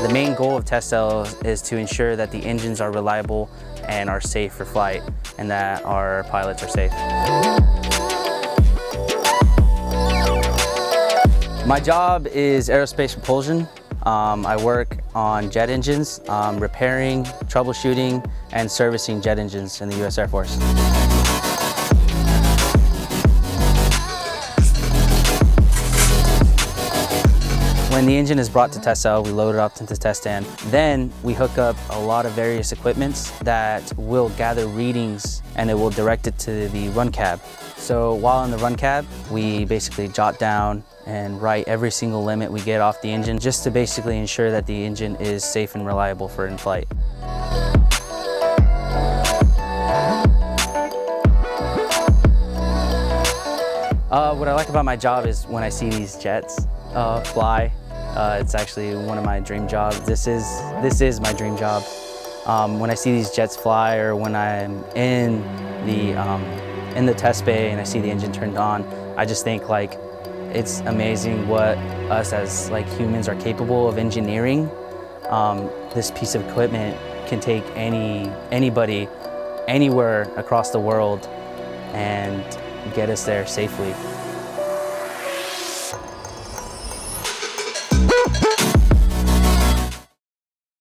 The main goal of test cells is to ensure that the engines are reliable and are safe for flight, and that our pilots are safe. My job is Aerospace Propulsion. I work on jet engines, repairing, troubleshooting, and servicing jet engines in the U.S. Air Force. When the engine is brought to test cell, we load it up into the test stand. Then we hook up a lot of various equipments that will gather readings, and it will direct it to the run cab. So while in the run cab, we basically jot down and write every single limit we get off the engine, just to basically ensure that the engine is safe and reliable for in-flight. What I like about my job is when I see these jets fly. It's actually one of my dream jobs. This is my dream job. When I see these jets fly, or when I'm in the test bay and I see the engine turned on, I just think like it's amazing what us as like humans are capable of engineering. This piece of equipment can take anybody anywhere across the world and get us there safely.